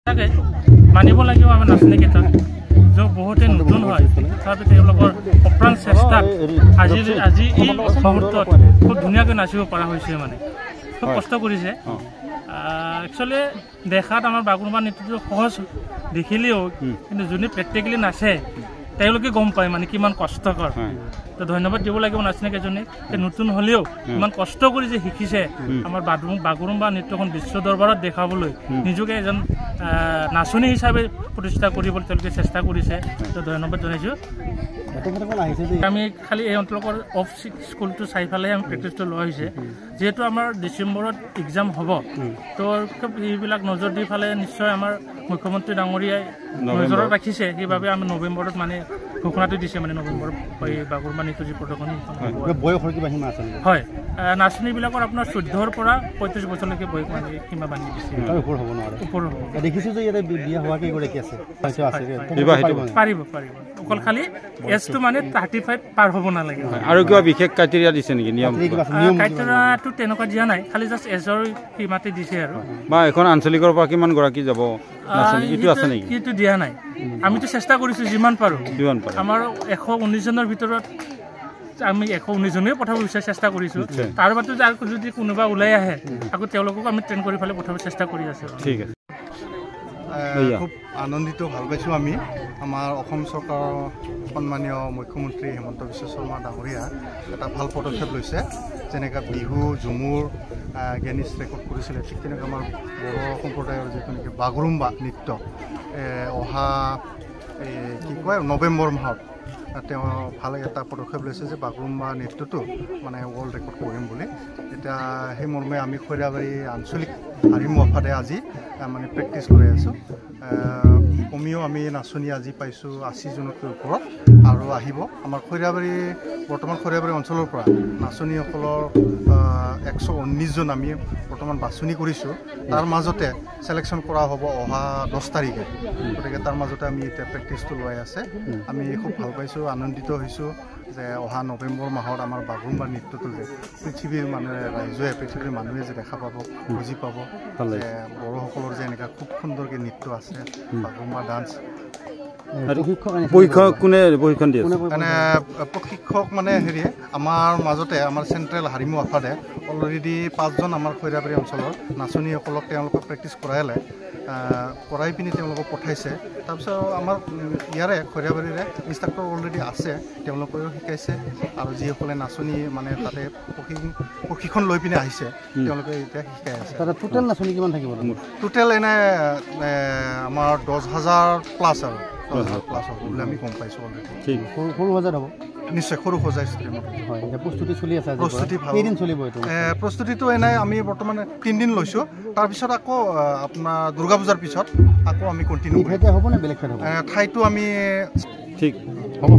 তাকে মানিব লাগিব আমাৰ নাচনীকেইটা যে বহুতে নতুন হয় তথাপি তেওঁলোকৰ অপ্ৰাণ চেষ্টাত আজি এই মুহূৰ্তত খুব ধুনীয়াকৈ নাচিব পৰা হৈছে মানে খুব কষ্ট কৰিছে একচুৱেলি দেখাত আমাৰ বাগুৰুম্বা নৃত্যটো সহজ দেখিলেও কিন্তু যোনে প্ৰেক্টিকেলি নাচে তেওঁলোকে গম পায় মানে কিমান কষ্টকৰ তো ধন্যবাদ দিব লাগিব নাচনীকেইজনীক নতুন হ'লেও ইমান কষ্ট কৰি যে শিকিছে আমাৰ বাগুৰুম্বা নৃত্যখন বিশ্ব দৰবাৰত দেখাবলৈ নিজকে এজন নাচনী হিচাপে প্ৰতিষ্ঠা কৰিবলৈ তেওঁলোকে চেষ্টা কৰিছে তো ধন্যবাদ জনাইছোঁ আমি খালি এই অঞ্চলৰ অফ স্কুলটো চাই পেলাই আমি প্ৰেক্টিছটো লোৱা হৈছে যিহেতু আমাৰ ডিচেম্বৰত এক্সাম হ'ব তো এইবিলাক নজৰ দি ফালে নিশ্চয় আমাৰ মুখ্যমন্ত্ৰী ডাঙৰীয়াই নজৰত ৰাখিছে সেইবাবে আমি নৱেম্বৰত মানে ঘোষণাটো দিছে মানে নৱেম্বৰত বাগুৰুম্বা নৃত্য যি প্ৰদৰ্শনী হয় নাচনীবিলাকৰ আপোনাৰ 14ৰ পৰা 35 বছৰলৈকে বয়স মানে সীমা বান্ধি দিছে ওপৰ হ'ব দেখিছোঁ যে ইয়াতে বিয়া হোৱা কি কৰি আছে পাৰিব অকল খালি এজটো মানে 35 পাৰ হ'ব নালাগে আৰু কিবা বিশেষ ক্ৰাইটেৰিয়া দিছে নেকি নিয়ম ক্ৰাইটেৰিয়াটো তেনেকুৱা দিয়া নাই খালি জাষ্ট এজৰ সীমাতে দিছে আৰু বা এখন আঞ্চলিকৰ পৰা কিমান গৰাকী যাব এইটো আছে নেকি এইটো দিয়া নাই আমিতো চেষ্টা কৰিছোঁ যিমান পাৰোঁ আমাৰ 119 জনৰ ভিতৰত আমি 119 জনেই পঠাব চেষ্টা কৰিছোঁ তাৰ বাদে যদি কোনোবা ওলাই আহে আকৌ তেওঁলোকক আমি ট্ৰেইন কৰি পেলাই পঠাব চেষ্টা কৰি আছোঁ ঠিক আছে খুব আনন্দিত ভাল পাইছোঁ আমি আমাৰ অসম চৰকাৰৰ সন্মানীয় মুখ্যমন্ত্ৰী হিমন্ত বিশ্ব শৰ্মা ডাঙৰীয়া এটা ভাল পদক্ষেপ লৈছে যেনেকৈ বিহু ঝুমুৰ গিনিছ ৰেকৰ্ড কৰিছিলে ঠিক তেনেকৈ আমাৰ বড়ো সম্প্ৰদায়ৰ যিটো নেকি বাগুৰুম্বা নৃত্য অহা কি কয় নৱেম্বৰ মাহত তেওঁ ভাল এটা পদক্ষেপ লৈছে যে বাগুৰুম্বা নৃত্যটো মানে ৱৰ্ল্ড ৰেকৰ্ড কৰিম বুলি এতিয়া সেই মৰ্মে আমি খৈৰাবাৰী আঞ্চলিক হাৰিমু আফাদে আজি মানে প্ৰেক্টিছ কৰি আছোঁ কমেও আমি নাচনী আজি পাইছোঁ 80 জনতকৈ ওপৰত আৰু আহিব আমাৰ খৈৰাবাৰী বৰ্তমান খৈৰাবাৰী অঞ্চলৰ পৰা নাচনীসকলৰ 119 জন আমি বৰ্তমান বাছনি কৰিছোঁ তাৰ মাজতে চিলেকশ্যন কৰা হ'ব অহা 10 তাৰিখে গতিকে তাৰ মাজতে আমি এতিয়া প্ৰেক্টিছটো লৈ আছে আমি খুব ভাল পাইছোঁ আনন্দিত হৈছোঁ যে অহা নৱেম্বৰ মাহত আমাৰ বাগুৰুম্বা নৃত্যটো যে পৃথিৱীৰ ৰাইজে পৃথিৱীৰ মানুহে যে দেখা পাব বুজি পাব যে বড়োসকলৰ যে এনেকুৱা খুব সুন্দৰকৈ নৃত্য আছে বাগুৰুম্বা ডান্স প্ৰশিক্ষক মানে হেৰি আমাৰ মাজতে আমাৰ চেণ্ট্ৰেল হাৰিমু আফাদে অলৰেডি 5 জন আমাৰ খৈৰাবাৰী অঞ্চলৰ নাচনীসকলক তেওঁলোকক প্ৰেক্টিছ কৰাই পিনি তেওঁলোকক পঠাইছে তাৰপিছত আমাৰ ইয়াৰে খৈৰাবাৰীৰে ইনষ্ট্ৰাক্টৰ অলৰেডি আছে তেওঁলোকেও শিকাইছে আৰু যিসকলে নাচনী মানে তাতে প্ৰশিক্ষণ লৈ পিনে আহিছে তেওঁলোকে এতিয়া শিকাই আছে টোটেল নাচনী কিমান থাকিব টোটেল এনে আমাৰ 10,000 প্লাছ আৰু 10,000 প্লাছ হ'ব বুলি আমি গম পাইছোঁ অলৰেডি ঠিক সৰু সজাত হ'ব নিশ্চয় সৰু সজাই ষ্ট্ৰীমত হয় এতিয়া প্ৰস্তুতি চলি আছে প্ৰস্তুতি কেইদিন চলিব এইটো প্ৰস্তুতিটো এনে আমি বৰ্তমান 3 দিন লৈছোঁ তাৰপিছত আকৌ আপোনাৰ দুৰ্গা পূজাৰ পিছত আকৌ আমি কণ্টিনিউ কৰিম হ'ব নে বেলেগ ঠাইত হ'ব ঠাইটো আমি ঠিক হ'ব